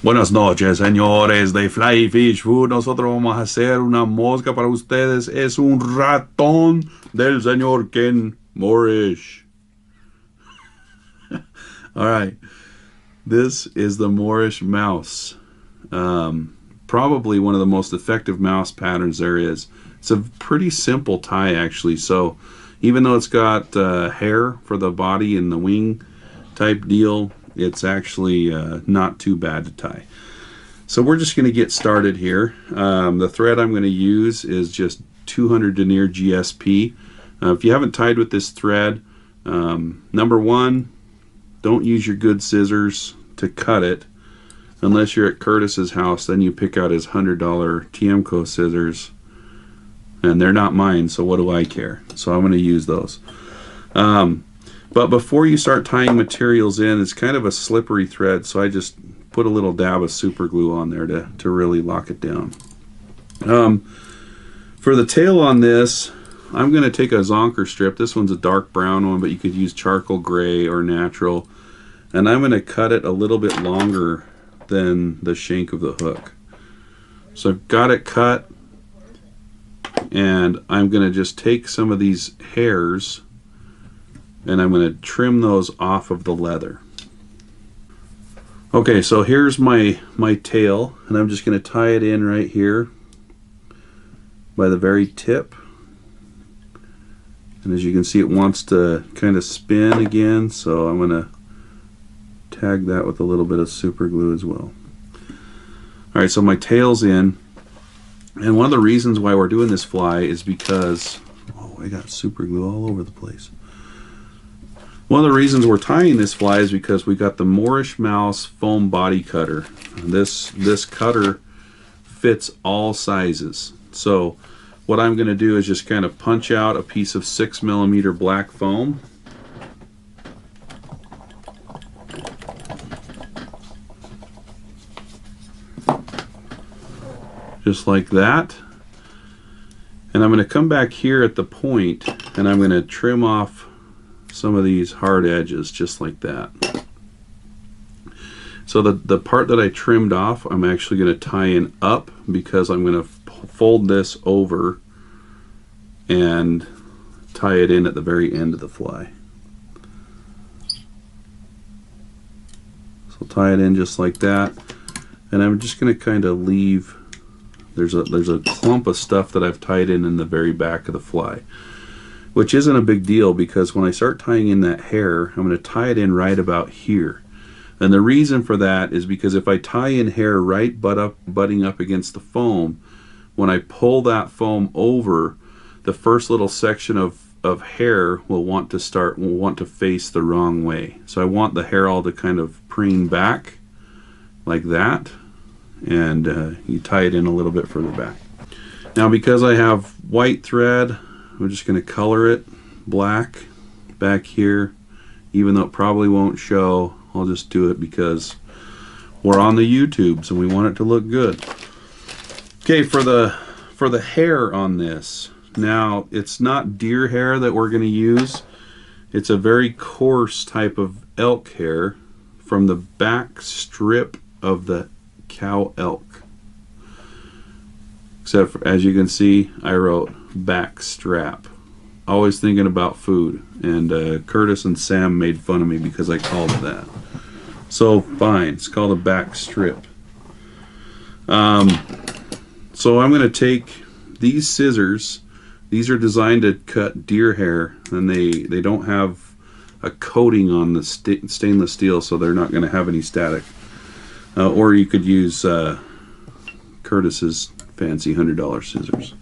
Buenas noches, señores de Fly Fish Food. Nosotros vamos a hacer una mosca para ustedes. Es un ratón del señor Ken Morrish. All right. This is the Morrish mouse. Probably one of the most effective mouse patterns there is. It's a pretty simple tie, actually. So even though it's got hair for the body and the wing type deal, it's actually not too bad to tie. So we're just going to get started here. The thread I'm going to use is just 200 denier GSP. If you haven't tied with this thread, number one, don't use your good scissors to cut it unless you're at Curtis's house. Then you pick out his $100 TMCO scissors, and they're not mine, so what do I care? So I'm going to use those. But before you start tying materials in, it's kind of a slippery thread, so I just put a little dab of super glue on there to really lock it down. For the tail on this, I'm going to take a zonker strip. This one's a dark brown one, but you could use charcoal gray or natural. And I'm going to cut it a little bit longer than the shank of the hook. So I've got it cut, and I'm going to just take some of these hairs and I'm going to trim those off of the leather. Okay, so here's my tail, and I'm just going to tie it in right here by the very tip. And as you can see, it wants to kind of spin again, so I'm going to tag that with a little bit of super glue as well. Alright, so my tail's in, and one of the reasons why we're doing this fly is because, oh, I got super glue all over the place. One of the reasons we're tying this fly is because we got the Morrish MOUSE foam body cutter. This cutter fits all sizes. So what I'm going to do is just kind of punch out a piece of 6mm black foam. Just like that. And I'm going to come back here at the point and I'm going to trim off some of these hard edges just like that. So the part that I trimmed off, I'm actually going to tie in up because I'm going to fold this over and tie it in at the very end of the fly. So tie it in just like that, and I'm just going to kind of leave, there's a clump of stuff that I've tied in the very back of the fly, which isn't a big deal because when I start tying in that hair, I'm going to tie it in right about here. And the reason for that is because if I tie in hair right butting up against the foam, when I pull that foam over, the first little section of hair will want to face the wrong way. So I want the hair all to kind of preen back like that, and you tie it in a little bit further back. Now because I have white thread, we're just going to color it black back here, even though it probably won't show. I'll just do it because we're on the YouTubes and we want it to look good. Okay, for the hair on this, now it's not deer hair that we're going to use. It's a very coarse type of elk hair from the back strip of the cow elk. Except for, as you can see, I wrote back strap. Always thinking about food, and Curtis and Sam made fun of me because I called it that. So fine, it's called a back strip. So I'm going to take these scissors. These are designed to cut deer hair, and they don't have a coating on the stainless steel, so they're not going to have any static. Or you could use Curtis's fancy $100 scissors.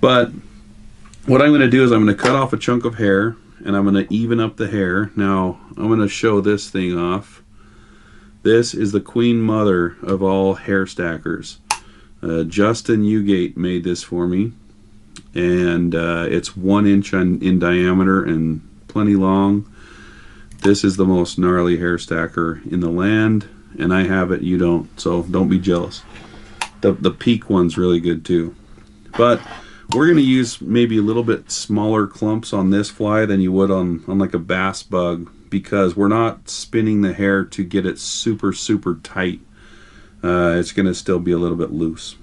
But what I'm going to do is I'm going to cut off a chunk of hair, and I'm going to even up the hair. Now I'm going to show this thing off. This is the queen mother of all hair stackers. Justin Ugate made this for me, and it's 1 inch in diameter and plenty long. This is the most gnarly hair stacker in the land, and I have it, you don't, so don't be jealous. The peak one's really good too. But we're going to use maybe a little bit smaller clumps on this fly than you would on like a bass bug, because we're not spinning the hair to get it super tight. It's going to still be a little bit loose.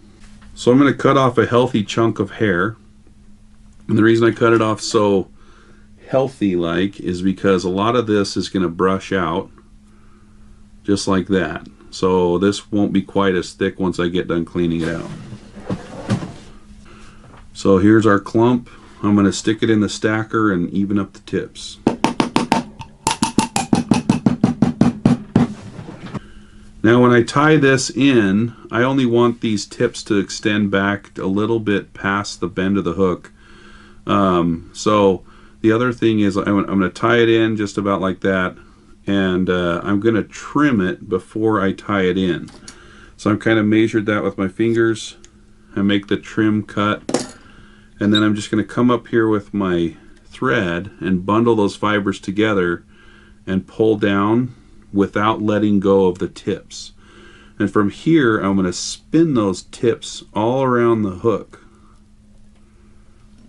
So I'm going to cut off a healthy chunk of hair, and the reason I cut it off so healthy like is because a lot of this is going to brush out just like that. So this won't be quite as thick once I get done cleaning it out. So here's our clump. I'm going to stick it in the stacker and even up the tips. Now when I tie this in, I only want these tips to extend back a little bit past the bend of the hook. So the other thing is I'm going to tie it in just about like that, and I'm going to trim it before I tie it in. So I'm kind of measured that with my fingers. I make the trim cut, and then I'm just going to come up here with my thread and bundle those fibers together and pull down without letting go of the tips. And from here I'm going to spin those tips all around the hook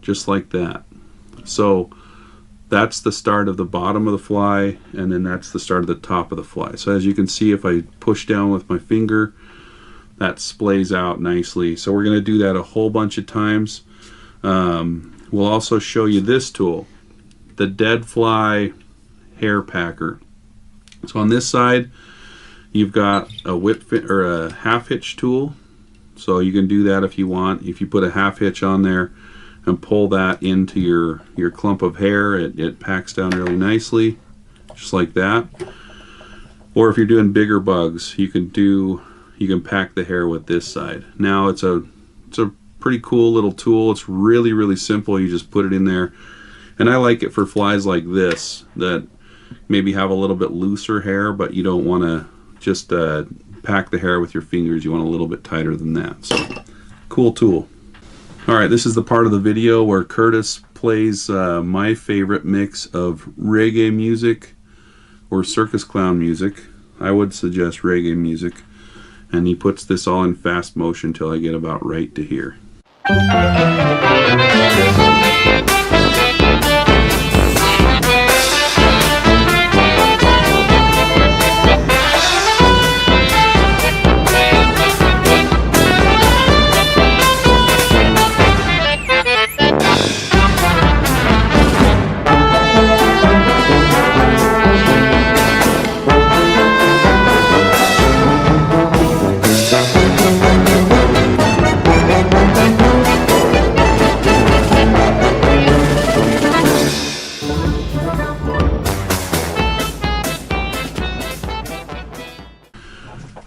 just like that. So that's the start of the bottom of the fly, and then that's the start of the top of the fly. So as you can see, if I push down with my finger, that splays out nicely. So we're going to do that a whole bunch of times. We'll also show you this tool, the dead fly hair packer. So on this side you've got a whip fit or a half hitch tool, so you can do that if you want. If you put a half hitch on there and pull that into your clump of hair, it packs down really nicely, just like that. Or if you're doing bigger bugs, you can pack the hair with this side. Now it's a pretty cool little tool. It's really simple. You just put it in there, and I like it for flies like this that maybe have a little bit looser hair, but you don't want to just pack the hair with your fingers. You want a little bit tighter than that. So cool tool. Alright, this is the part of the video where Curtis plays my favorite mix of reggae music or circus clown music. I would suggest reggae music. And he puts this all in fast motion till I get about right to here.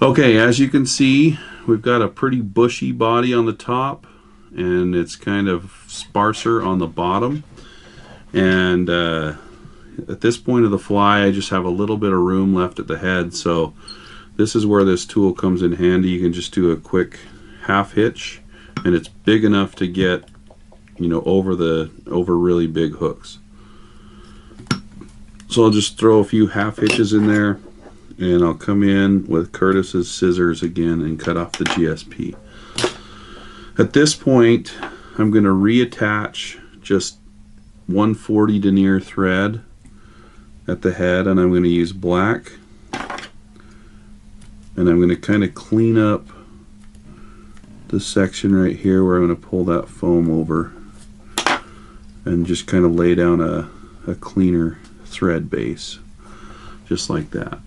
Okay, as you can see, we've got a pretty bushy body on the top, and it's kind of sparser on the bottom. And at this point of the fly, I just have a little bit of room left at the head, so this is where this tool comes in handy. You can just do a quick half hitch, and it's big enough to get, you know, over really big hooks. So I'll just throw a few half hitches in there, and I'll come in with Curtis's scissors again and cut off the GSP. At this point, I'm going to reattach just 140 denier thread at the head, and I'm going to use black, and I'm going to kind of clean up the section right here where I'm going to pull that foam over and just kind of lay down a cleaner thread base, just like that.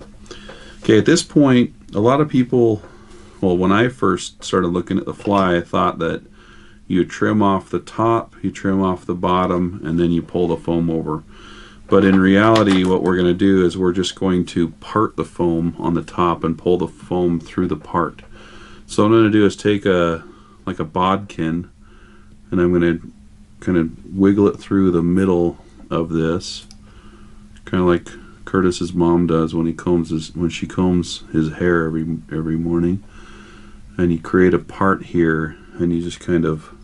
Okay, at this point, a lot of people, well, when I first started looking at the fly, I thought that you trim off the top, you trim off the bottom, and then you pull the foam over. But in reality, what we're going to do is we're just going to part the foam on the top and pull the foam through the part. So what I'm going to do is take like a bodkin, and I'm going to kind of wiggle it through the middle of this, kind of like Curtis's mom does when she combs his hair every morning. And you create a part here, and you just kind of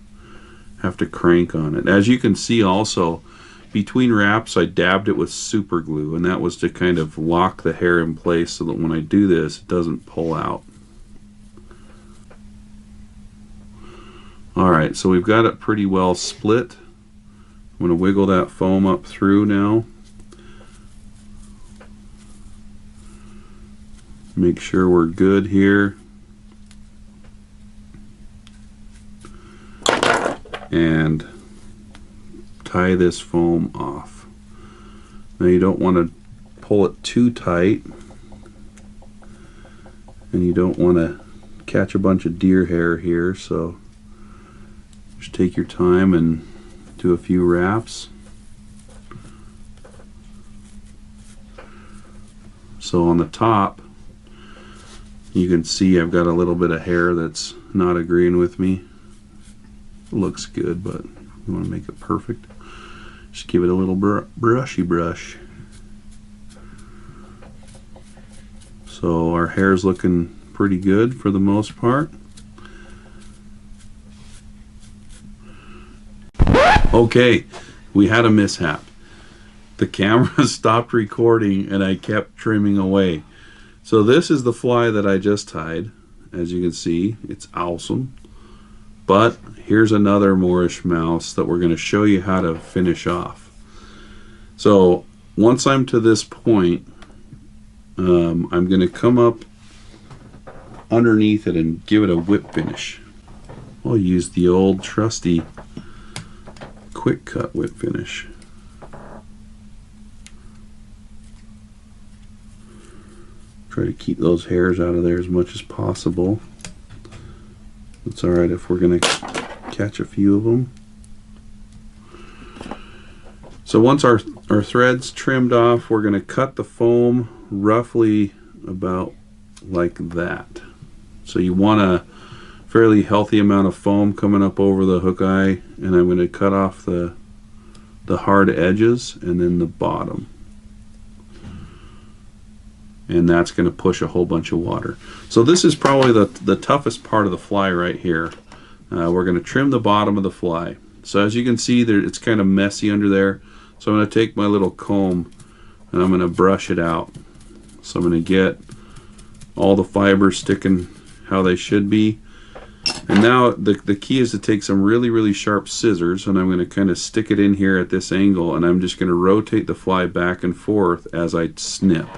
have to crank on it. As you can see also, between wraps I dabbed it with super glue, and that was to kind of lock the hair in place so that when I do this, it doesn't pull out. Alright, so we've got it pretty well split. I'm going to wiggle that foam up through now. Make sure we're good here. And tie this foam off. Now you don't want to pull it too tight, and you don't want to catch a bunch of deer hair here, so just take your time and do a few wraps. So on the top you can see I've got a little bit of hair that's not agreeing with me. It looks good, but you want to make it perfect. Just give it a little brushy brush. So our hair's looking pretty good for the most part. Okay, we had a mishap. The camera stopped recording and I kept trimming away. So this is the fly that I just tied. As you can see, it's awesome. But here's another Morrish mouse that we're going to show you how to finish off. So once I'm to this point, I'm going to come up underneath it and give it a whip finish. I'll use the old trusty quick cut whip finish. Try to keep those hairs out of there as much as possible. It's alright if we're going to catch a few of them. So once our thread's trimmed off, we're going to cut the foam roughly about like that. So you want a fairly healthy amount of foam coming up over the hook eye, and I'm going to cut off the hard edges and then the bottom. And that's going to push a whole bunch of water. So this is probably the toughest part of the fly right here. We're going to trim the bottom of the fly. So as you can see there, it's kind of messy under there. So I'm going to take my little comb and I'm going to brush it out. So I'm going to get all the fibers sticking how they should be. And now the key is to take some really sharp scissors, and I'm going to kind of stick it in here at this angle, and I'm just going to rotate the fly back and forth as I snip.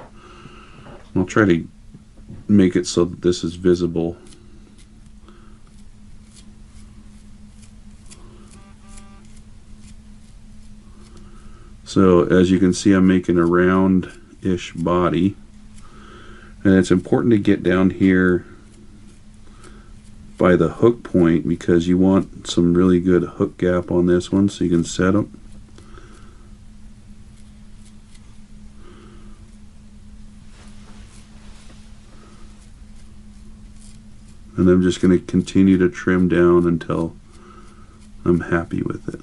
I'll try to make it so that this is visible. So as you can see, I'm making a round-ish body, and it's important to get down here by the hook point because you want some really good hook gap on this one so you can set them. And I'm just going to continue to trim down until I'm happy with it.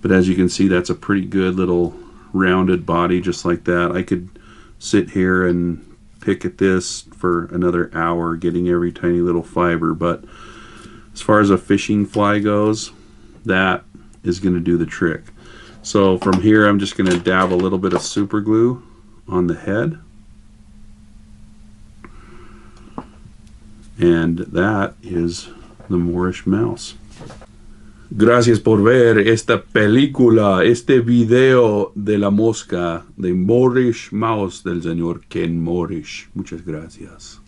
But as you can see, that's a pretty good little rounded body just like that. I could sit here and pick at this for another hour getting every tiny little fiber, but as far as a fishing fly goes, that is going to do the trick. So from here I'm just going to dab a little bit of super glue on the head. And that is the Morrish mouse. Gracias por ver esta película, este video de la mosca de Morrish Mouse del señor Ken Morrish. Muchas gracias.